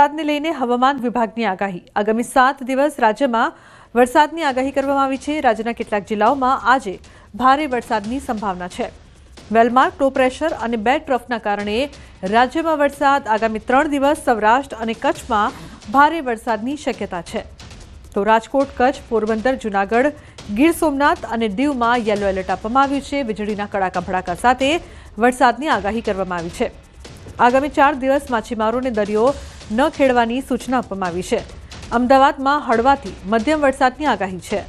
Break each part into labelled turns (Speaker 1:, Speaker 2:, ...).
Speaker 1: વરસાદને લઈને હવામાન વિભાગની આગાહી। આગામી 7 દિવસ રાજ્યમાં વરસાદની આગાહી કરવામાં આવી છે। રાજ્યના કેટલાક જિલ્લાઓમાં આજે ભારે વરસાદની સંભાવના છે। વેલમાર્ક લો પ્રેશર અને બે ટ્રફના કારણે રાજ્યમાં વરસાદ આગામી 3 દિવસ સૌરાષ્ટ્ર અને કચ્છમાં ભારે વરસાદની શક્યતા છે। તો રાજકોટ, કચ્છ, પોરબંદર, જૂનાગઢ, ગીર સોમનાથ અને દીવમાં યલો એલર્ટ આપવામાં આવ્યું છે। વીજળીના કડાકા ભડાકા સાથે વરસાદની આગાહી કરવામાં આવી છે। આગામી 4 દિવસ માછીમારોને દરિયો ન ખેડવાની સૂચના આપવામાં આવી છે। અમદાવાદમાં હળવાથી મધ્યમ વરસાદની આગાહી છે।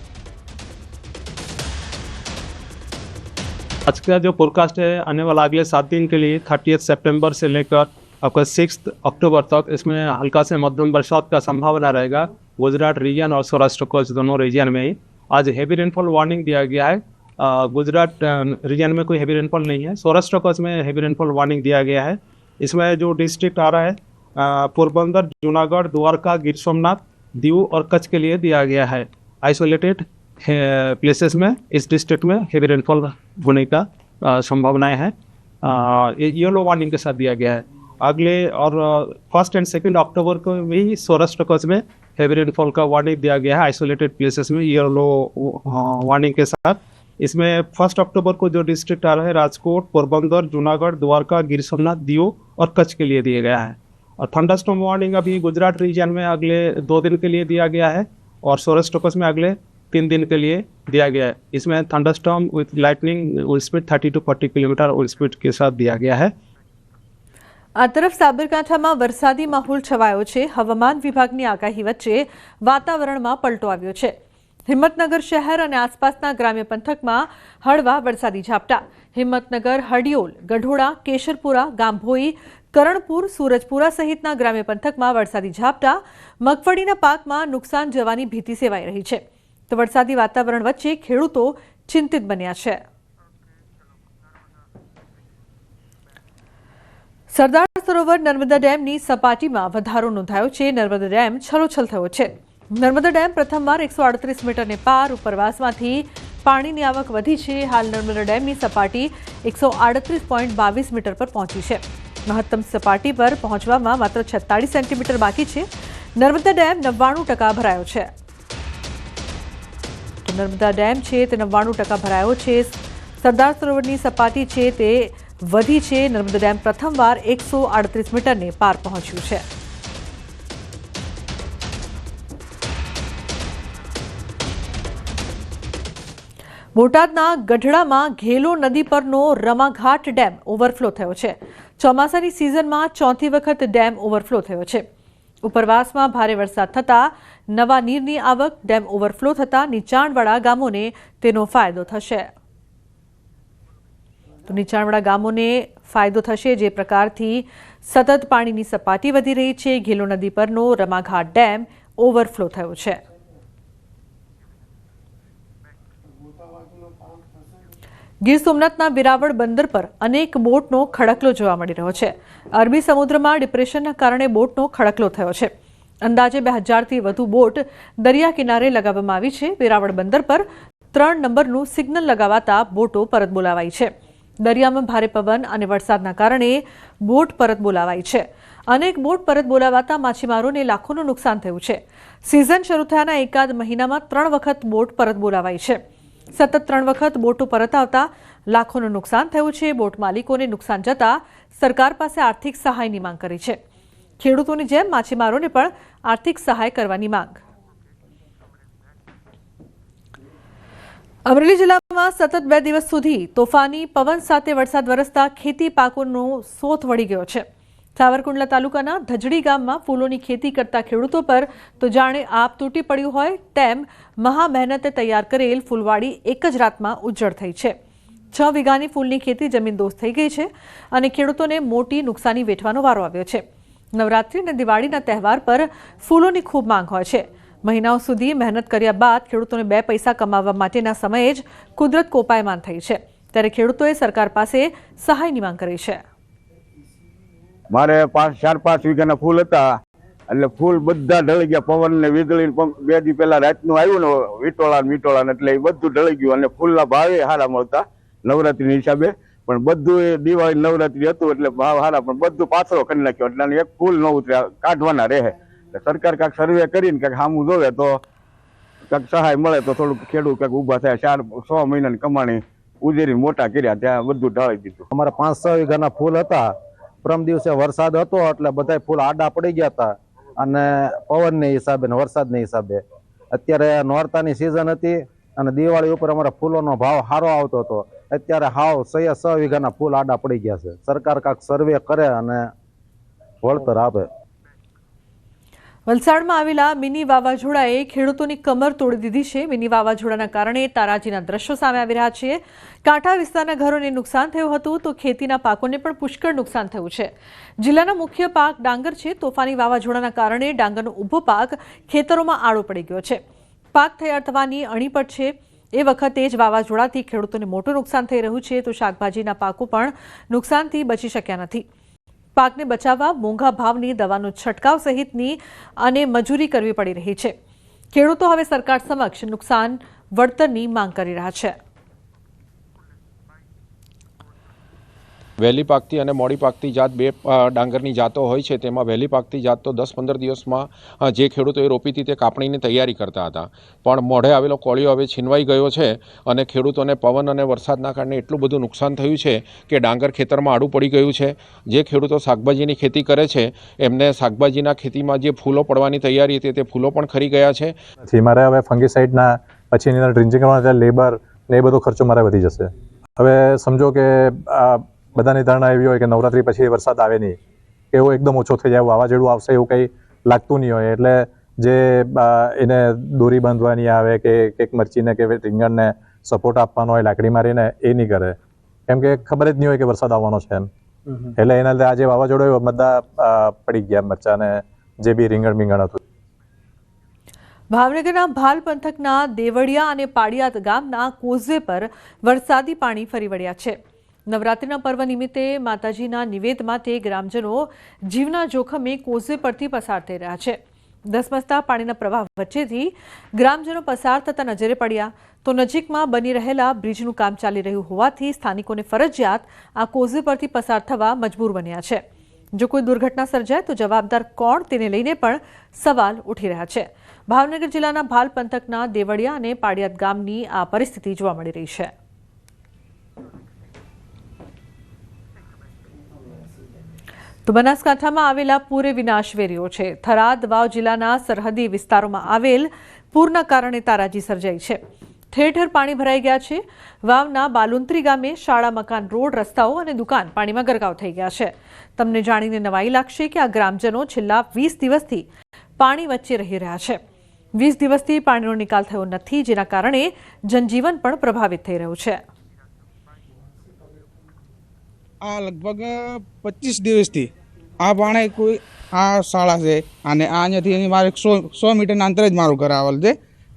Speaker 2: आज का जो फोरकास्ट है आने वाला अगले 7 दिन के लिए 30 सितंबर से लेकर आपका 6 अक्टूबर तक इसमें हल्का से मध्यम बरसात का संभावना रहेगा। गुजरात रीजन और सौराष्ट्र कच्छ दोनों रीजन में ही आज हैवी रेनफॉल वार्निंग दिया गया है। गुजरात रीजन में कोई हैवी रेनफॉल नहीं है, सौराष्ट्र कच्छ में हैवी रेनफॉल वार्निंग दिया गया है। इसमें जो डिस्ट्रिक्ट आ रहा है पोरबंदर, जूनागढ़, द्वारका, गिर सोमनाथ, दीव और कच्छ के लिए दिया गया है। आइसोलेटेड प्लेसेस में इस डिस्ट्रिक्ट में हैवी रेनफॉल होने का संभावनाएं है। ये येलो वार्निंग के साथ दिया गया है। अगले और 1 और 2 अक्टूबर को भी सौराष्ट्र कच्छ में हैवी रेनफॉल का वार्निंग दिया गया है आइसोलेटेड प्लेसेस में येलो वार्निंग के साथ। इसमें 1 अक्टूबर को जो डिस्ट्रिक्ट आ रहा है राजकोट, पोरबंदर, जूनागढ़, द्वारका, गिर सोमनाथ, दीव और कच्छ के लिए दिया गया है। और थंडरस्टॉर्म वार्निंग अभी गुजरात रीजन में अगले 2 दिन के लिए दिया गया है और सौराष्ट्र कच्छ में अगले 3 दिन के लिए दिया गया है। इसमें thunderstorm with lightning wind speed 30 to 40 kilometre wind speed के साथ दिया गया है।
Speaker 1: आ तरफ साबरकांठाમાં વરસાદી માહોલ છવાયો છે। હવામાન વિભાગની આગાહી વચ્ચે વાતાવરણમાં પલટો આવ્યો છે। હિંમતનગર શહેર અને આસપાસના ગ્રામ્ય પંથકમાં હળવા વરસાદી ઝાપટા। હિંમતનગર, હડિયોલ, ગઢોડા, કેશરપુરા, ગામભોઈ, કરણપુર, સુરજપુરા સહિતના ગ્રામ્ય પંથકમાં વરસાદી ઝાપટા। મગફળીના પાકમાં નુકસાન જવાની ભીતિ સેવાઈ રહી છે। તો વરસાદી વાતાવરણ વચ્ચે ખેડૂતો ચિંતિત બન્યા છે। સરદાર સરોવર નર્મદા ડેમની સપાટીમાં વધારો નોંધાયો છે। નર્મદા ડેમ છલોછલ થયો છે। નર્મદા ડેમ પ્રથમવાર 138 મીટરને પાર ઉપરવાસમાંથી પાણીની આવક વધી છે। હાલ નર્મદા ડેમની સપાટી 138.22 મીટર પર પહોંચી છે। મહત્તમ સપાટી પર પહોંચવામાં માત્ર 46 સેન્ટીમીટર બાકી છે। નર્મદા ડેમ 99% ભરાયો છે। તો નર્મદા ડેમ છે તે 99% ભરાયો છે। સરદાર સરોવરની સપાટી છે તે વધી છે। નર્મદા ડેમ પ્રથમવાર 138 મીટરને પાર પહોંચ્યું છે। બોટાદના ગઢડામાં ઘેલો નદી પરનો રમાઘાટ ડેમ ઓવરફ્લો થયો છે। ચોમાસાની સિઝનમાં 4થી વખત ડેમ ઓવરફ્લો થયો છે। ઉપરવાસમાં ભારે વરસાદ થતાં નવા નીરની આવક, ડેમ ઓવરફ્લો થતાં નીચાણવાળા ગામોને તેનો ફાયદો થશે। તો નીચાણવાળા ગામોને ફાયદો થશે। જે પ્રકારથી સતત પાણીની સપાટી વધી રહી છે, ઘેલો નદી પરનો રમાઘાટ ડેમ ઓવરફ્લો થયો છે। ગીર સોમનાથના વેરાવળ બંદર પર અનેક બોટનો ખડકલો જોવા મળી રહ્યો છે। અરબી સમુદ્રમાં ડિપ્રેશનના કારણે બોટનો ખડકલો થયો છે। અંદાજે 2000થી વધુ બોટ દરિયા કિનારે લગાવવામાં આવી છે। વેરાવળ બંદર પર 3 નંબરનું સિગ્નલ લગાવાતા બોટો પરત બોલાવાઈ છે। દરિયામાં ભારે પવન અને વરસાદના કારણે બોટ પરત બોલાવાઈ છે। અનેક બોટ પરત બોલાવાતા માછીમારોને લાખોનું નુકસાન થયું છે। સિઝન શરૂ થયાના એકાદ મહિનામાં 3 વખત બોટ પરત બોલાવાઈ છે। સતત 3 વખત બોટો પરત આવતા લાખોનું નુકસાન થયું છે। બોટ માલિકોને નુકસાન જતા સરકાર પાસે આર્થિક સહાયની માંગ કરી છે। ખેડૂતોની જેમ માછીમારોને પણ આર્થિક સહાય કરવાની માંગ। અમરેલી જિલ્લામાં સતત 2 દિવસ સુધી તોફાની પવન સાથે વરસાદ વરસતા ખેતી પાકોનો સોથ વળી ગયો છે। સાવરકુંડલા તાલુકાના ધજડી ગામમાં ફૂલોની ખેતી કરતા ખેડૂતો પર તો જાણે આપ તૂટી પડ્યું હોય તેમ મહા મહેનતે તૈયાર કરેલ ફૂલવાડી એક જ રાતમાં ઉજ્જડ થઈ છે। 6 વીઘાની ફૂલની ખેતી જમીનદોસ્ત થઈ ગઈ છે અને ખેડૂતોને મોટી નુકસાની વેઠવાનો વારો આવ્યો છે। નવરાત્રી અને દિવાળીના તહેવાર પર ફૂલોની ખૂબ માંગ હોય છે। મહિનાઓ સુધી મહેનત કર્યા બાદ ખેડૂતોને 2 પૈસા કમાવવા માટેના સમયે જ કુદરત કોપાયમાન થઈ છે। ત્યારે ખેડૂતોએ સરકાર પાસે સહાયની માંગ કરી છે।
Speaker 3: મારે 4-5 વીઘાના ફૂલ હતા એટલે ફૂલ બધા ઢળી ગયા। પવન ને વીજળી 2 દી પહેલા રાતનું આવ્યું ને વીટોળા એટલે એ બધું ઢળી ગયું અને ફૂલના ભાવે સારા મળતા નવરાત્રીના હિસાબે પણ બધું એ દિવાળી નવરાત્રી હતું એટલે ભાવ સારા, પણ બધું પાછળ કરી નાખ્યો એટલે આને એક ફૂલ ન ઉતર્યા કાઢવાના રહે. એટલે સરકાર કાંઈક સર્વે કરીને કાંઈક સામું જોવે તો કાંઈક સહાય મળે તો થોડુંક ખેડૂત કાંઈક ઊભા થાય. 4-6 મહિનાની કમાણી ઉજેરીને મોટા કર્યા, ત્યાં બધું ઢાળી દીધું.
Speaker 4: અમારા 5-6 વીઘાના ફૂલ હતા. પ્રમ દિવસે વરસાદ હતો એટલે બધા ફૂલ આડા પડી ગયા હતા, અને પવનને હિસાબે ને વરસાદને હિસાબે. અત્યારે નોરતાની સિઝન હતી અને દિવાળી ઉપર અમારા ફૂલોનો ભાવ સારો આવતો હતો. અત્યારે હાવ 6 વીઘાના ફૂલ આડા પડી ગયા છે. સરકાર કાંઈક સર્વે કરે અને વળતર આપે.
Speaker 1: વલસાડમાં આવેલા મિની વાવાઝોડાએ ખેડૂતોની કમર તોડી દીધી છે. મિની વાવાઝોડાના કારણે તારાજીના દ્રશ્યો સામે આવી રહ્યા છે. કાંઠા વિસ્તારના ઘરોને નુકસાન થયું હતું તો ખેતીના પાકોને પણ પુષ્કળ નુકસાન થયું છે. જિલ્લાનો મુખ્ય પાક ડાંગર છે. તોફાની વાવાઝોડાના કારણે ડાંગરનો ઊભો પાક ખેતરોમાં આડો પડી ગયો છે. પાક તૈયાર થવાની અણી પર છે. એ વખતે જ વાવાઝોડાથી ખેડૂતોને મોટું નુકસાન થઈ રહ્યું છે તો શાકભાજીના પાકો પણ નુકસાનથી બચી શક્યા નથી. પાકને બચાવવા મોંઘા ભાવની દવાનો છંટકાવ સહિતની અને મજૂરી કરવી પડી રહી છે. ખેડૂતો હવે સરકાર સમક્ષ નુકસાન વળતરની માંગ કરી રહ્યા છે.
Speaker 5: વહેલી પાકતી અને મોડી પાકતી જાત બે ડાંગરની જાતો હોય છે. તેમાં વહેલી પાકતી જાત તો 10-15 દિવસમાં જે ખેડૂતોએ રોપી હતી તે કાપણીની તૈયારી કરતા હતા, પણ મોઢે આવેલો કોળિયો હવે છીનવાઈ ગયો છે અને ખેડૂતોને પવન અને વરસાદના કારણે એટલું બધું નુકસાન થયું છે કે ડાંગર ખેતરમાં આડું પડી ગયું છે. જે ખેડૂતો શાકભાજીની ખેતી કરે છે એમને શાકભાજીના ખેતીમાં જે ફૂલો પડવાની તૈયારી હતી તે ફૂલો પણ ખરી ગયા છે.
Speaker 6: મારે હવે ફંગીસાઇડના પછી એની ડ્રિન્ચિંગ કરવાના લેબર ને એ બધો ખર્ચો મારે વધી જશે. હવે સમજો કે બધાની ધારણા એવી હોય કે નવરાત્રી પછી વરસાદ આવે નહીં, કે એવો એકદમ ઓછો થઈ જાય, વાવાઝોડું આવશે એવું કંઈ લાગતું નહીં હોય. એટલે જે એને દોરી બાંધવાની આવે કે એક મરચીને કે રીંગણને સપોર્ટ આપવાનો હોય લાકડી મારીને, એ નહીં કરે, કેમ કે ખબર જ નહીં હોય કે વરસાદ આવવાનો છે એમ. એટલે એના લીધે આજે વાવાઝોડું બધા પડી ગયા મરચાને જે બી રીંગણ બીંગણ હતું.
Speaker 1: ભાવનગરના ભાલ પંથકના દેવળિયા અને પાડિયાદ ગામના કોઝવે પર વરસાદી પાણી ફરી વળ્યા છે. નવરાત્રિના પર્વ નિમિત્તે માતાજીના નિવેદ માટે ગ્રામજનો જીવના જોખમે કોઝવે પરથી પસાર થઈ રહ્યા છે. ધસમસતા પાણીના પ્રવાહ વચ્ચેથી ગ્રામજનો પસાર થતા નજરે પડ્યા તો નજીકમાં બની રહેલા બ્રિજનું કામ ચાલી રહ્યું હોવાથી સ્થાનિકોને ફરજિયાત આ કોઝવે પરથી પસાર થવા મજબૂર બન્યા છે. જો કોઈ દુર્ઘટના સર્જાય તો જવાબદાર કોણ તેને લઈને પણ સવાલ ઉઠી રહ્યા છે. ભાવનગર જિલ્લાના ભાલ પંથકના દેવળિયા અને પાડિયાદ ગામની આ પરિસ્થિતિ જોવા મળી રહી છે. તો બનાસકાંઠામાં આવેલા પૂરે વિનાશ વેર્યો છે. થરાદ વાવ જિલ્લાના સરહદી વિસ્તારોમાં આવેલ પૂરના કારણે તારાજી સર્જાઈ છે. ઠેર ઠેર પાણી ભરાઈ ગયા છે. વાવના બાલુંત્રી ગામે શાળા, મકાન, રોડ, રસ્તાઓ અને દુકાન પાણીમાં ગરકાવ થઈ ગયા છે. તમને જાણીને નવાઈ લાગશે કે આ ગ્રામજનો છેલ્લા 20 દિવસથી પાણી વચ્ચે રહી રહ્યા છે. 20 દિવસથી પાણીનો નિકાલ થયો નથી, જેના કારણે જનજીવન પણ પ્રભાવિત થઈ રહ્યું છે.
Speaker 7: આ લગભગ 25 દિવસથી આ પાણી કોઈ આ શાળા છે અને આ અહીંયાથી મારે 100 મીટરના અંતરે જ મારું ઘર આવેલ છે.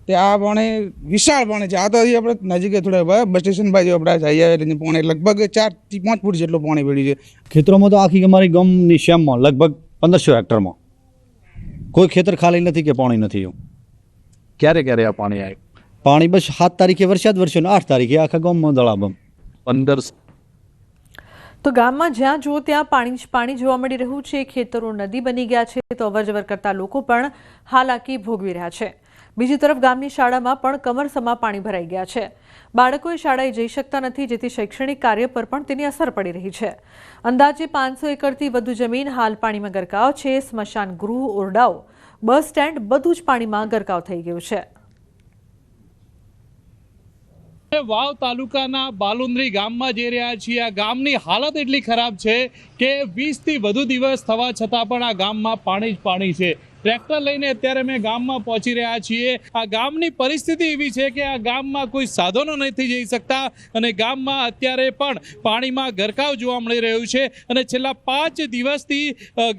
Speaker 7: તે આ પાણી વિશાળ પાણી છે. આ તો હજી આપણે નજીક થોડા બસ સ્ટેશન બાજુ આપણે જઈ આવેલી પાણી લગભગ 4 થી 5 ફૂટ જેટલું પાણી પડ્યું છે.
Speaker 8: ખેતરોમાં તો આખી અમારી ગામની શ્યામમાં લગભગ 1500 હેક્ટરમાં કોઈ ખેતર ખાલી નથી કે પાણી નથી.
Speaker 9: ક્યારે ક્યારે આ પાણી આવ્યું?
Speaker 8: પાણી બસ 7 તારીખે વરસાદ વરસ્યો ને 8 તારીખે આખા ગામમાં દળાબમ
Speaker 9: 1500.
Speaker 1: તો ગામમાં જ્યાં જુઓ ત્યાં પાણી જોવા મળી રહ્યું છે. ખેતરો નદી બની ગયા છે તો અવરજવર કરતા લોકો પણ હાલાકી ભોગવી રહ્યા છે. બીજી તરફ ગામની શાળામાં પણ કમરસમા પાણી ભરાઈ ગયા છે. બાળકોએ શાળાએ જઈ શકતા નથી, જેથી શૈક્ષણિક કાર્ય પર પણ તેની અસર પડી રહી છે. અંદાજે 500 એકરથી વધુ જમીન હાલ પાણીમાં ગરકાવ છે. સ્મશાન ગૃહ, ઓરડાઓ, બસ સ્ટેન્ડ બધું જ પાણીમાં ગરકાવ થઈ ગયું છે.
Speaker 10: વાવ તાલુકાના બાલુંદ્રી ગામમાં જઈ રહ્યા છીએ. આ ગામની હાલત એટલી ખરાબ છે કે 20 થી વધુ દિવસ થવા છતાં પણ આ ગામમાં પાણી જ પાણી છે. ટ્રેક્ટર લઈને અત્યારે અમે ગામમાં પહોંચી રહ્યા છીએ. આ ગામની પરિસ્થિતિ એવી છે કે આ ગામમાં કોઈ સાધનો નથી જઈ શકતા અને ગામમાં અત્યારે પણ પાણીમાં ગરકાવ જોવા મળી રહ્યું છે. અને છેલ્લા 5 દિવસથી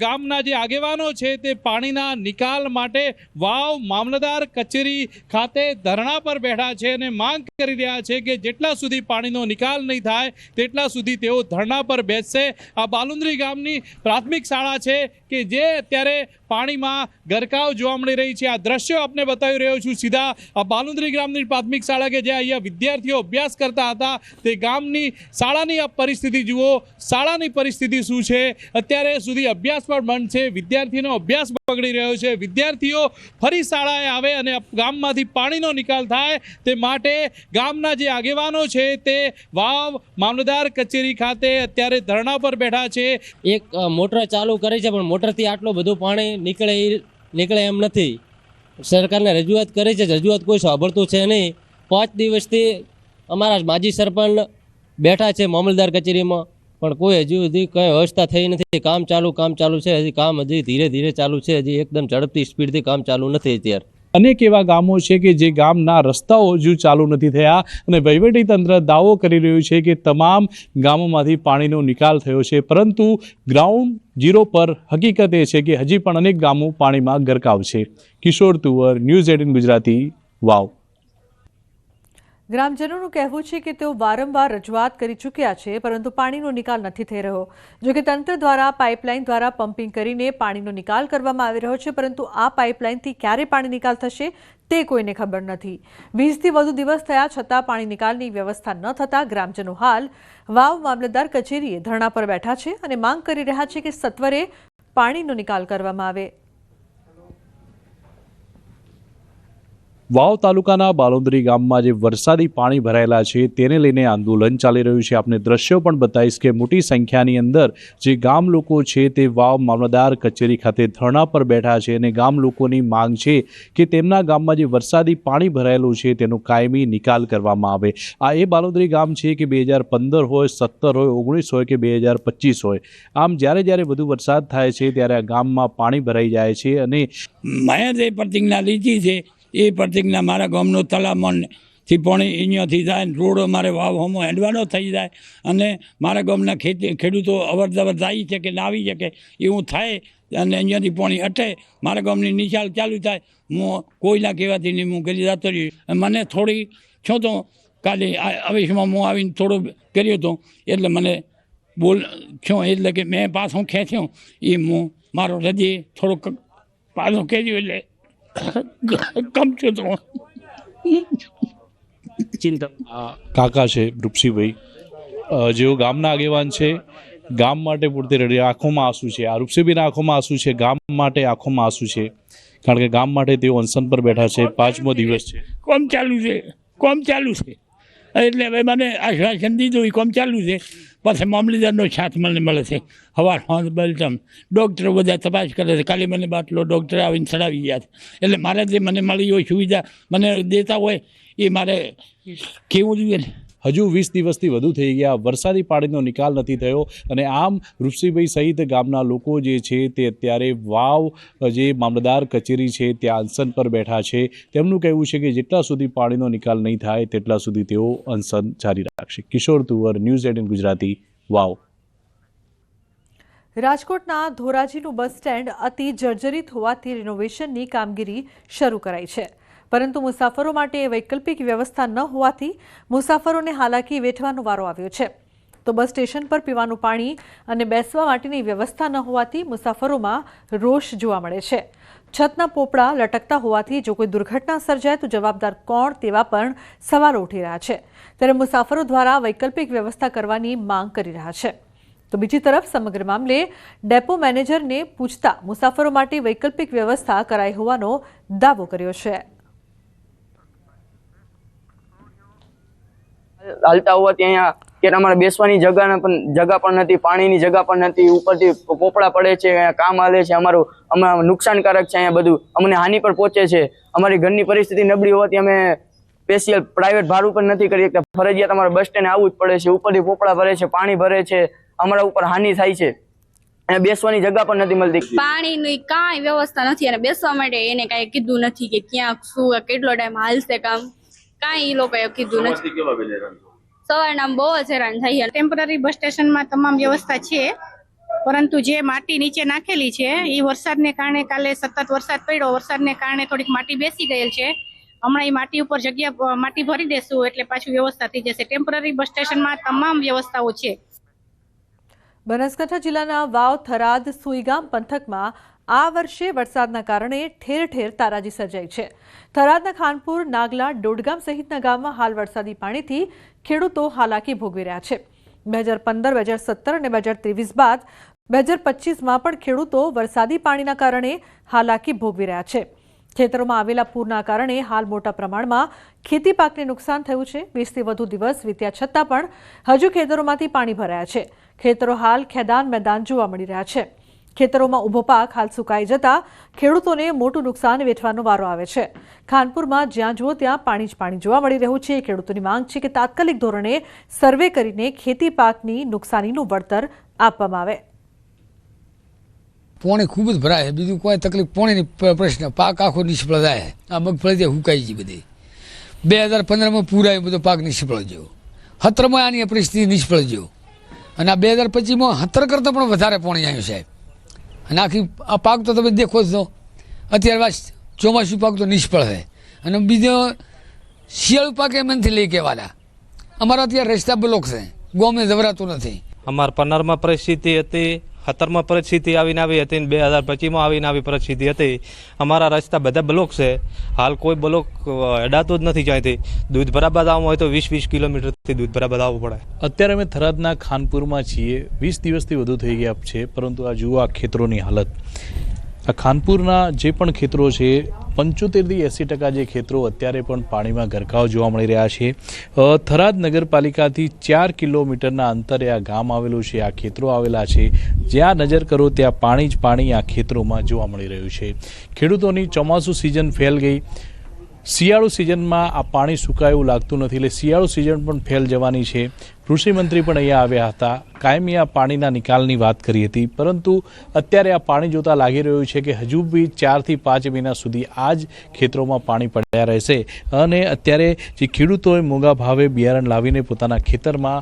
Speaker 10: ગામના જે આગેવાનો છે તે પાણીના નિકાલ માટે વાવ મામલતદાર કચેરી ખાતે ધરણા પર બેઠા છે અને માંગ કરી રહ્યા છે કે જેટલા સુધી પાણીનો નિકાલ નહીં થાય તેટલા સુધી તેઓ ધરણા પર બેસશે. આ બાલુંદ્રી ગામની પ્રાથમિક શાળા છે કે જે અત્યારે પાણીમાં ગરકાવ જોવા મળી રહી છે. આ દ્રશ્યો આપને બતાવી રહ્યો છું સીધા આ બાલુંદ્રી ગ્રામની પ્રાથમિક શાળા કે જ્યાં અહીંયા વિદ્યાર્થીઓ અભ્યાસ કરતા હતા તે ગામની શાળાની આ પરિસ્થિતિ જુઓ. શાળાની પરિસ્થિતિ શું છે? અત્યારે સુધી અભ્યાસ પણ બંધ છે. વિદ્યાર્થીઓનો અભ્યાસ બગડી રહ્યો છે. વિદ્યાર્થીઓ ફરી શાળાએ આવે અને ગામમાંથી પાણીનો નિકાલ થાય તે માટે ગામના જે આગેવાનો છે તે વાવ મામલતદાર કચેરી ખાતે અત્યારે ધરણા પર બેઠા છે.
Speaker 11: એક મોટર ચાલુ કરી છે પણ મોટરથી આટલું બધું પાણી નીકળે એમ નથી. સરકારને રજૂઆત કરી છે, રજૂઆત કોઈ સાંભળતું છે નહીં. 5 દિવસથી અમારા માજી સરપંચ બેઠા છે મામલતદાર કચેરીમાં પણ કોઈ હજુ સુધી કંઈ વ્યવસ્થા થઈ નથી. કામ ચાલુ છે, હજી કામ હજી ધીરે ધીરે ચાલુ છે, હજી એકદમ ઝડપથી સ્પીડથી કામ ચાલુ નથી. અત્યારે
Speaker 10: અનેક એવા ગામો છે કે જે ગામના રસ્તાઓ હજુ ચાલુ નથી થયા અને વહીવટીતંત્ર દાવો કરી રહ્યું છે કે તમામ ગામોમાંથી પાણીનો નિકાલ થયો છે, પરંતુ ગ્રાઉન્ડ ઝીરો પર હકીકત એ છે કે હજી પણ અનેક ગામો પાણીમાં ગરકાવ છે. કિશોર તુવર, ન્યૂઝ 18 ગુજરાતી, વાવ.
Speaker 1: ગ્રામજનોનું કહેવું છે કે તેઓ વારંવાર રજૂઆત કરી ચૂક્યા છે પરંતુ પાણીનો નિકાલ નથી થઈ રહ્યો. જો કે તંત્ર દ્વારા પાઇપલાઇન દ્વારા પમ્પિંગ કરીને પાણીનો નિકાલ કરવામાં આવી રહ્યો છે, પરંતુ આ પાઇપલાઇનથી ક્યારે પાણી નિકાલ થશે તે કોઈને ખબર નથી. 20થી વધુ દિવસ થયા છતાં પાણી નિકાલની વ્યવસ્થા ન થતાં ગ્રામજનો હાલ વાવ મામલતદાર કચેરીએ ધરણા પર બેઠા છે અને માંગ કરી રહ્યા છે કે સત્વરે પાણીનો નિકાલ કરવામાં આવે.
Speaker 9: વાવ તાલુકાના બાલુંદ્રી ગામમાં જે વરસાદી પાણી ભરાયેલા છે તેને લઈને આંદોલન ચાલી રહ્યું છે. આપને દ્રશ્યો પણ બતાવીશ કે મોટી સંખ્યાની અંદર જે ગામ લોકો છે તે વાવ મામલતદાર કચેરી ખાતે ધરણા પર બેઠા છે અને ગામ લોકોની માંગ છે કે તેમના ગામમાં જે વરસાદી પાણી ભરાયેલું છે તેનો કાયમી નિકાલ કરવામાં આવે. આ એ બાલુંદ્રી ગામ છે કે 2015 હોય, 17 હોય, 19 હોય કે 2025 હોય, આમ જ્યારે વધુ વરસાદ થાય છે ત્યારે આ ગામમાં પાણી ભરાઈ જાય છે. અને
Speaker 12: મેં જે પ્રતિજ્ઞા લીધી છે એ પ્રતિજ્ઞા મારા ગામનો તલામણથી પાણી અહીંયાથી જાય, રોડ અમારે વાવ હમો હેડવાનો થઈ જાય અને મારા ગામના ખેડૂતો અવરજવર જાય છે કે ના આવી શકે એવું થાય અને અહીંયાથી પાણી હટે, મારા ગામની નિશાળ ચાલુ થાય. હું કોઈના કહેવાથી નહીં, હું કરી જતો રહ્યો. મને થોડી છો તો કાલે આવેશમાં હું આવીને થોડો કર્યો હતો એટલે મને છો એટલે કે મેં પાછો ખેંચ્યો એ હું મારો હજી થોડોક પાછો કર્યો એટલે
Speaker 9: કાકા છે રૂપસીભાઈ, જેઓ ગામના આગેવાન છે, ગામ માટે પૂરતી રડી આંખોમાં આંસુ છે. આ રૂપસીભાઈના આંખોમાં આંસુ છે, ગામ માટે આંખોમાં આંસુ છે, કારણ કે ગામ માટે તેઓ અનશન પર બેઠા છે. 5મો દિવસ છે,
Speaker 12: કોમ ચાલુ છે એટલે હવે મને આશ્વાસન દીધું એ કોમ ચાલુ છે. પછી મામલતદારનો સાથ મને મળે છે. સવાર બલતમ ડૉક્ટરો બધા તપાસ કરે છે. કાલે મને બાટલો ડૉક્ટર આવીને ચડાવી ગયા છે. એટલે મારે જે મને મળી હોય સુવિધા મને દેતા હોય એ મારે કેવું જોઈએ.
Speaker 9: હજુ 20 દિવસથી વધુ થઈ ગયા, વરસાદી પાણીનો નિકાલ નથી થયો અને આમ રૂપસીભાઈ સહિત ગામના લોકો જે છે તે અત્યારે વાવ જે મામલતદાર કચેરી છે ત્યાં અનશન પર બેઠા છે. તેમનું કહેવું છે કે જેટલા સુધી પાણીનો નિકાલ નહીં થાય તેટલા સુધી તેઓ અનશન જારી રાખશે. કિશોર તુવર, ન્યૂઝ 18 ગુજરાતી, વાવ.
Speaker 1: રાજકોટના ધોરાજીનું બસ સ્ટેન્ડ અતિ જર્જરિત હોવાથી રિનોવેશનની કામગીરી શરૂ કરાઈ છે, પરંતુ મુસાફરો માટે વૈકલ્પિક વ્યવસ્થા ન હોવાથી મુસાફરોને હાલાકી વેઠવાનો વારો આવ્યો છે. તો બસ સ્ટેશન પર પીવાનું પાણી અને બેસવા માટેની વ્યવસ્થા ન હોવાથી મુસાફરોમાં રોષ જોવા મળે છે. છતના પોપડા લટકતા હોવાથી જો કોઈ દુર્ઘટના સર્જાય તો જવાબદાર કોણ તેવા પણ સવાલો ઉઠી રહ્યા છે. ત્યારે મુસાફરો દ્વારા વૈકલ્પિક વ્યવસ્થા કરવાની માંગ કરી રહ્યા છે. તો બીજી તરફ સમગ્ર મામલે ડેપો મેનેજરને પૂછતા મુસાફરો માટે વૈકલ્પિક વ્યવસ્થા કરાઈ હોવાનો દાવો કર્યો છે.
Speaker 13: હાલતા હોવાથી અહીંયા કે અમારે બેસવાની જગા પણ નથી, પાણીની જગા પણ નથી, ઉપરથી પોપડા પડે છે, કામ હાલે છે, અમારું નુકસાનકારક છે. અહીંયા બધું અમને હાનિ પર પહોંચે છે. અમારી ઘરની પરિસ્થિતિ નબળી હોવાથી અમે સ્પેશિયલ પ્રાઇવેટ ભાડું પણ નથી કરી શકતા. ફરજિયાત અમારે બસ સ્ટેન્ડ આવવું જ પડે છે. ઉપરથી પોપડા ભરે છે, પાણી ભરે છે, અમારા ઉપર હાનિ થાય છે. અહીંયા બેસવાની જગા પણ નથી મળતી.
Speaker 14: પાણીની કાંઈ વ્યવસ્થા નથી અને બેસવા માટે એને કાંઈ કીધું નથી કે ક્યાં શું કેટલો ટાઈમ હાલશે કામ, કાંઈ એ લોકોએ કીધું નથી. સવારના બહુ જ હેરાન થઈ.
Speaker 15: ટેમ્પરરી બસ સ્ટેશનમાં તમામ વ્યવસ્થા છે, પરંતુ જે માટી નીચે નાખેલી છે એ વરસાદને કારણે કાલે સતત વરસાદ પડ્યો, વરસાદને કારણે થોડીક માટી બેસી ગયેલ છે. હમણાં એ માટી ઉપર માટી ભરી દેશું એટલે પાછું વ્યવસ્થા થઈ જશે. ટેમ્પરરી બસ સ્ટેશનમાં તમામ વ્યવસ્થાઓ છે.
Speaker 1: બનાસકાંઠા જિલ્લાના વાવ, થરાદ, સુઈગામ પંથકમાં આ વર્ષે વરસાદના કારણે ઠેર ઠેર તારાજી સર્જાઈ છે. થરાદના ખાનપુર, નાગલા, ડોડગામ સહિતના ગામમાં હાલ વરસાદી પાણીથી ખેડૂતો હાલાકી ભોગવી રહ્યા છે. 2015, 2017 અને 2023 બાદ 2025માં પણ ખેડૂતો વરસાદી પાણીના કારણે હાલાકી ભોગવી રહ્યા છે. ખેતરોમાં આવેલા પૂરના કારણે હાલ મોટા પ્રમાણમાં ખેતી પાકને નુકસાન થયું છે. 20થી વધુ દિવસ વીત્યા છતાં પણ હજુ ખેતરોમાંથી પાણી ભરાયા છે. ખેતરો હાલ ખેદાન મેદાન જોવા મળી રહ્યા છે. ખેતરોમાં ઊભો પાક હાલ સુકાઈ જતા ખેડૂતોને મોટું નુકસાન વેઠવાનો વારો આવે છે. ખાનપુરમાં જ્યાં જુઓ ત્યાં પાણી જ પાણી જોવા મળી રહ્યું છે. ખેડૂતોની માંગ છે કે તાત્કાલિક ધોરણે સર્વે કરીને ખેતી પાકની નુકસાનીનું વળતર આપવામાં આવે.
Speaker 16: પોણી ખૂબ જ ભરાય, બીજું કોઈ તકલીફ પોણીની પ્રશ્ન, પાક આખો નિષ્ફળ જાય. આ મગફળી જે હુકાઈ ગઈ બધી. 2015માં પૂરા બધો પાક નિષ્ફળ ગયો. 17માં આની પરિસ્થિતિ નિષ્ફળ ગયો અને આ 2025માં 17 કરતાં પણ વધારે પોણી આવ્યું સાહેબ. અને આખી આ પાક તો તમે દેખો છો અત્યારે ચોમાસું પાક તો નિષ્ફળ છે અને બીજો શિયાળુ પાક એમ નથી લઈ કહેવાના. અમારા અત્યારે રસ્તા બ્લોક છે, ગામે જવરાતું નથી.
Speaker 17: અમારા 15માં પરિસ્થિતિ હતી, 17માં પરિસ્થિતિ આવીને આવી હતી, 2025માં આવીને આવી પરિસ્થિતિ હતી. અમારા રસ્તા બધા બ્લોક છે. હાલ કોઈ બ્લોક અડાતો જ નથી. જ્યાંથી દૂધ ભરાબા આવવું હોય તો 20-20 કિલોમીટરથી દૂધ ભરાબા આવવું પડે.
Speaker 9: અત્યારે અમે થરાદના ખાનપુરમાં છીએ. 20 દિવસથી વધુ થઈ ગયા છે, પરંતુ આ જુઓ આ ખેતરોની હાલત. આ ખાનપુરના જે પણ ખેતરો છે 75થી 80% જે ખેતરો અત્યારે પણ પાણીમાં ગરકાવ જોવા મળી રહ્યા છે. થરાદ નગરપાલિકાથી 4 કિલોમીટરના અંતરે આ ગામ આવેલું છે, આ ખેતરો આવેલા છે. જ્યાં નજર કરો ત્યાં પાણી જ પાણી આ ખેતરોમાં જોવા મળી રહ્યું છે. ખેડૂતોની ચોમાસું સિઝન ફેલ ગઈ. શિયાળુ સિઝનમાં આ પાણી સુકાયું લાગતું નથી, એટલે શિયાળુ સિઝન પણ ફેલ જવાની છે. કૃષિમંત્રી પણ અહીંયા આવ્યા હતા, કાયમી આ પાણીના નિકાલની વાત કરી હતી, પરંતુ અત્યારે આ પાણી જોતાં લાગી રહ્યું છે કે હજુ બી 4 થી 5 મહિના સુધી આ જ ખેતરોમાં પાણી પડ્યા રહેશે. અને અત્યારે જે ખેડૂતોએ મોંઘા ભાવે બિયારણ લાવીને પોતાના ખેતરમાં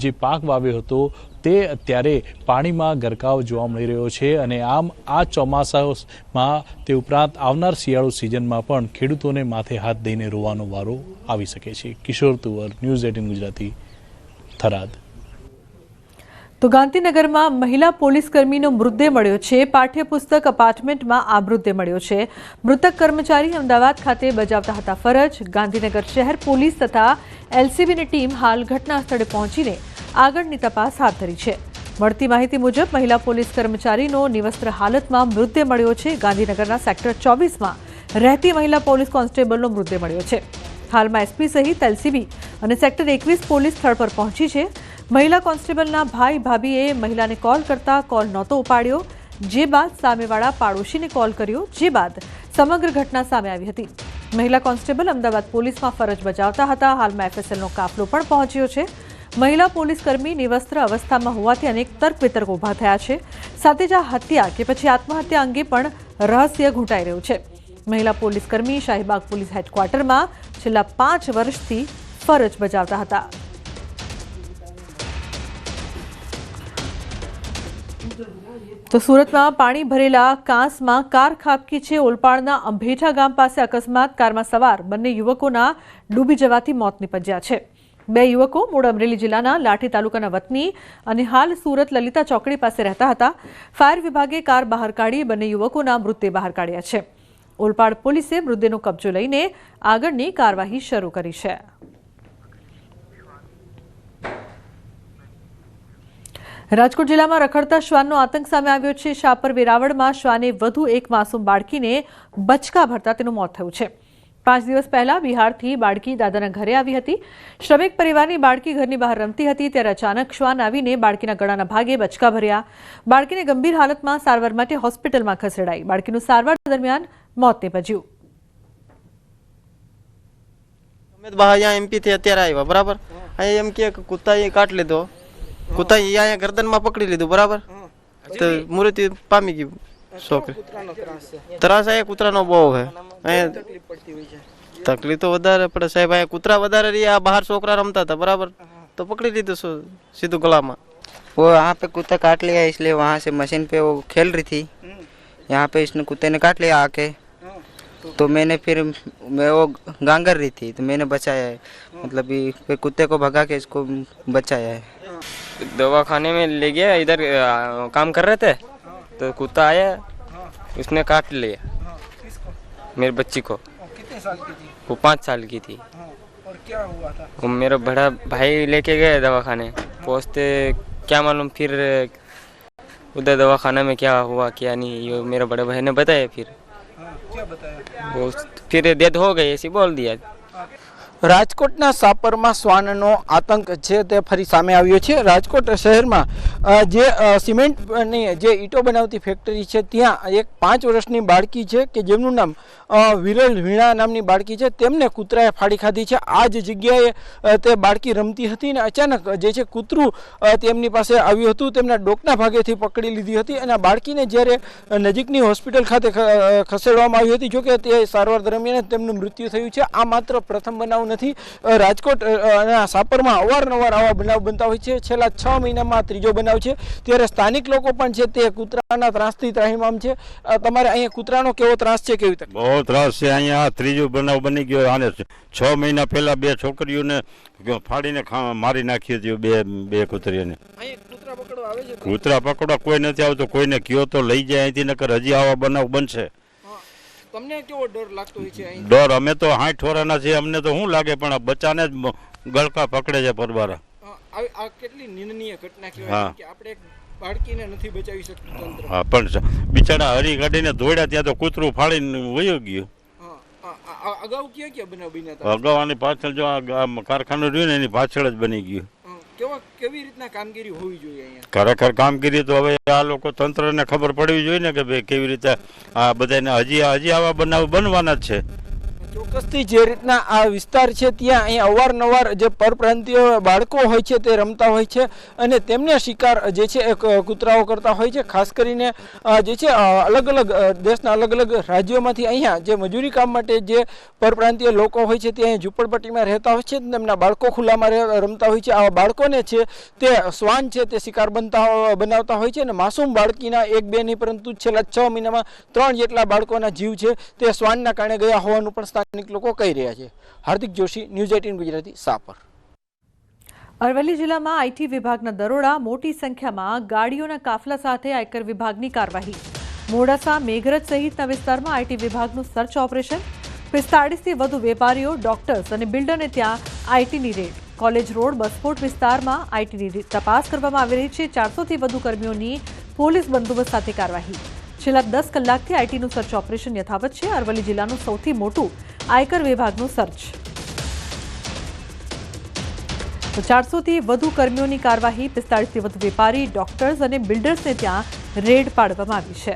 Speaker 9: જે પાક વાવ્યો હતો તે અત્યારે પાણીમાં ગરકાવ જોવા મળી રહ્યો છે. અને આમ આ ચોમાસામાં તે ઉપરાંત આવનાર શિયાળુ સિઝનમાં પણ ખેડૂતોને માથે હાથ દઈને રોવાનો વારો આવી શકે છે. કિશોર તુવર, ન્યૂઝ 18 ગુજરાતી, થરાદ.
Speaker 1: તો ગાંધીનગરમાં મહિલા પોલીસકર્મીનો મૃતદેહ મળ્યો છે. પાઠ્યપુસ્તક અપાર્ટમેન્ટમાં આ મૃતદેહ મળ્યો છે. મૃતક કર્મચારી અમદાવાદ ખાતે બજાવતા હતા ફરજ. ગાંધીનગર શહેર પોલીસ તથા એલસીબીની ટીમ હાલ ઘટના સ્થળે પહોંચીને આગળની તપાસ હાથ ધરી છે. મળતી માહિતી મુજબ મહિલા પોલીસ કર્મચારીનો નિવસ્ત્ર હાલતમાં મૃતદેહ મળ્યો છે. ગાંધીનગરના સેક્ટર 24માં રહેતી મહિલા પોલીસ કોન્સ્ટેબલનો મૃતદેહ મળ્યો છે. હાલમાં એસપી સહિત એલસીબી અને સેક્ટર 21 પોલીસ સ્થળ પર પહોંચી છે. મહિલા કોન્સ્ટેબલના ભાઈ ભાભીએ મહિલાને કોલ કરતા કોલ નહોતો ઉપાડ્યો, જે બાદ સામેવાળા પાડોશીને કોલ કર્યો, જે બાદ સમગ્ર ઘટના સામે આવી હતી. મહિલા કોન્સ્ટેબલ અમદાવાદ પોલીસમાં ફરજ બજાવતા હતા. હાલમાં એફએસએલનો કાફલો પણ પહોંચ્યો છે. મહિલા પોલીસકર્મી નિવસ્ત્ર અવસ્થામાં હોવાથી અનેક તર્ક વિતર્ક ઊભા થયા છે. સાથે જ આ હત્યા કે પછી આત્મહત્યા અંગે પણ રહસ્ય ઘૂંટાઈ રહ્યું છે. મહિલા પોલીસકર્મી શાહીબાગ પોલીસ હેડક્વાર્ટરમાં છેલ્લા 5 વર્ષથી ફરજ બજાવતા હતા. તો સુરતમાં પાણી ભરેલા કાંસમાં કાર ખાબકી છે. ઓલપાડના અંભેઠા ગામ પાસે અકસ્માત. કારમાં સવાર બંને યુવકોના ડૂબી જવાથી મોત નીપજ્યા છે. 2 યુવકો મૂળ અમરેલી જિલ્લાના લાઠી તાલુકાના વતની અને હાલ સુરત લલિતા ચોકડી પાસે રહેતા હતા. ફાયર વિભાગે કાર બહાર કાઢી બંને યુવકોના મૃતદેહ બહાર કાઢ્યા છે. ઓલપાડ પોલીસે મૃતદેહનો કબજો લઈને આગળની કાર્યવાહી શરૂ કરી છે. રાજકોટ જિલ્લામાં રખડતા શ્વાનનો આતંક સામે આવ્યો છે. શાપર વેરાવળમાં શ્વાને વધુ એક માસૂમ બાળકીને બચકા ભરતા તેનું મોત થયું છે. 5 દિવસ પહેલા બિહારથી બાળકી દાદાના ઘરે આવી હતી. શ્રમિક પરિવારની બાળકી ઘરની બહાર રમતી હતી ત્યારે અચાનક શ્વાન આવીને બાળકીના ગળાના ભાગે બચકા ભર્યા. બાળકીને ગંભીર હાલતમાં સારવાર માટે હોસ્પિટલમાં ખસેડાઈ. બાળકીનું સારવાર દરમિયાન મોત નીપજ્યું.
Speaker 18: અમે બહાર અહીંયા એમપી થી અત્યારે આવ્યા બરાબર. અહીંયા એમ કે કૂતાએ કાટ લીધો, કૂતાએ અહીંયા ગરદનમાં પકડી લીધું બરાબર, તો મૃત્યુ પામી ગયું. છોકરી ત્રાસ અહીંયા કૂતરાનો બહુ છે. તકલીફ તો વધારે પડે સાહેબ. અહીંયા કૂતરા વધારે રહ્યા, બહાર છોકરા રમતા હતા બરાબર, તો પકડી લીધું સીધું ગળામાં.
Speaker 19: वो यहाँ पे कुत्ता काट लिया, इसलिए वहाँ से मशीन पे वो खेल रही थी. यहाँ पे इसने कुत्ते ने काट लिया आके, तो मैंने फिर मैं वो गांगर रही थी तो मैंने बचाया है. मतलब फिर कुत्ते को भगा के इसको बचाया है.
Speaker 18: दवाखाने में ले गया, इधर काम कर रहे थे तो कुत्ता आया, उसने काट लिया मेरे बच्ची को।
Speaker 7: कितने साल की थी?
Speaker 18: वो 5 साल की थी।
Speaker 7: और क्या हुआ था?
Speaker 18: वो मेरा बड़ा भाई लेके गए दवाखाने, पहुँचते क्या मालूम फिर उधर दवाखाना में क्या हुआ क्या नहीं, ये मेरे बड़े भाई ने बताया। फिर
Speaker 7: क्या बताया?
Speaker 18: वो फिर डेथ हो गई ऐसी बोल दिया।
Speaker 20: રાજકોટના સાપરમાં શ્વાનનો આતંક છે તે ફરી સામે આવ્યો છે। રાજકોટ શહેરમાં જે સિમેન્ટની જે ઈંટો બનાવતી ફેક્ટરી છે ત્યાં એક 5 વર્ષની બાળકી છે કે જેમનું નામ વિરલ વીણા નામની બાળકી છે, તેમને કૂતરાએ ફાડી ખાધી છે। આ જ જગ્યાએ તે બાળકી રમતી હતી અને અચાનક જે છે કૂતરું તેમની પાસે આવ્યું હતું, તેમના ડોકના ભાગેથી પકડી લીધી હતી અને આ બાળકીને જ્યારે નજીકની હોસ્પિટલ ખાતે ખસેડવામાં આવી હતી, જોકે તે સારવાર દરમિયાન તેમનું મૃત્યુ થયું છે। આ માત્ર પ્રથમ બનાવ નથી। રાજકોટ અને સાપરમાં અવારનવાર આવા બનાવ બનતા હોય છે। છેલ્લા 6 મહિનામાં ત્રીજો બનાવ છે, ત્યારે સ્થાનિક લોકો પણ છે તે કૂતરાના ત્રાસથી ત્રાહિમામ છે। તમારે અહીંયા કૂતરાનો કેવો ત્રાસ છે, કેવી તક?
Speaker 21: બહુ ત્રાસ છે અહીંયા। ત્રીજો બનાવ બની ગયો। આને 6 મહિના પહેલા 2 છોકરીઓને ફાડીને મારી નાખી હતી, બે કૂતરીઓને। કૂતરા પકડવા કોઈ નથી આવતો, કોઈને કયો તો લઈ જાય અહીંથી, નકર હજી આવા બનાવ બનશે।
Speaker 20: તમને કેવો ડર લાગતો હોય છે અહીં?
Speaker 21: ડર અમે તો 60 વર્ષના છે, અમને તો શું લાગે, પણ આ બચ્ચાને જ ગળકા પકડે છે પરબારા।
Speaker 20: આ કેટલી નિંદનીય ઘટના કહેવાય કે આપણે બાળકીને નથી બચાવી શકતું તંત્ર।
Speaker 21: હા, પણ બિચારા હરી કાઢીને દોડ્યા ત્યાં તો કૂતરું ફાડીને વયો ગયું।
Speaker 20: અગાઉ ક્યાં બનાવ બન્યા હતા?
Speaker 21: અગાઉ આની પાછળ જો આ કારખાનું રહ્યું ને એની પાછળ જ બની ગયું।
Speaker 20: કેવી રીતના કામગીરી હોવી જોઈએ અહીંયા?
Speaker 21: ખરેખર કામગીરી તો હવે આ લોકો તંત્રને ખબર પડવી જોઈએ ને કે ભાઈ કેવી રીતે આ બધાને હજી આવા બનાવ બનવાના જ છે।
Speaker 20: ચોક્કસથી જે રીતના આ વિસ્તાર છે ત્યાં અહીં અવારનવાર જે પરપ્રાંતીય બાળકો હોય છે તે રમતા હોય છે અને તેમને શિકાર જે છે એ કૂતરાઓ કરતા હોય છે। ખાસ કરીને જે છે અલગ અલગ દેશના અલગ અલગ રાજ્યોમાંથી અહીંયા જે મજૂરી કામ માટે જે પરપ્રાંતીય લોકો હોય છે તે અહીં ઝૂંપડપટ્ટીમાં રહેતા હોય છે, તેમના બાળકો ખુલ્લામાં રમતા હોય છે। આવા બાળકોને છે તે શ્વાન છે તે શિકાર બનાવતા હોય છે અને માસૂમ બાળકીના 1-2 નહીં પરંતુ છેલ્લા 6 મહિનામાં 3 જેટલા બાળકોના જીવ છે તે શ્વાનના કારણે ગયા હોવાનું પણ સ્થાનિક લોકો કહી રહ્યા છે। હાર્દિક જોશી, ન્યૂઝ 18 ગુજરાતી, સાપર।
Speaker 1: અરવલ્લી જિલ્લામાં આઈટી વિભાગના દરોડા, મોટી સંખ્યામાં ગાડીઓના કાફલા સાથે આયકર વિભાગની કાર્યવાહી। મોડાસા, મેઘરજ સહિતના વિસ્તારમાં આઈટી વિભાગનું સર્ચ ઓપરેશન। 45થી વધુ વેપારીઓ, ડોક્ટર્સ અને બિલ્ડરને ત્યાં આઈટીની રેડ। કોલેજ રોડ, બસપોર્ટ વિસ્તારમાં આઈટીની તપાસ કરવામાં આવી રહી છે। 400થી વધુ કર્મીઓની પોલીસ બંદોબસ્ત સાથે કાર્યવાહી। છેલ્લા 10 કલાકથી આઈટીનું સર્ચ ઓપરેશન યથાવત છે। અરવલ્લી જિલ્લાનું સૌથી મોટું આયકર વિભાગનું સર્ચ। 400થી વધુ કર્મીઓની કાર્યવાહી, 45થી વધુ વેપારી, ડોક્ટર્સ અને બિલ્ડર્સને ત્યાં રેડ પાડવામાં આવી છે।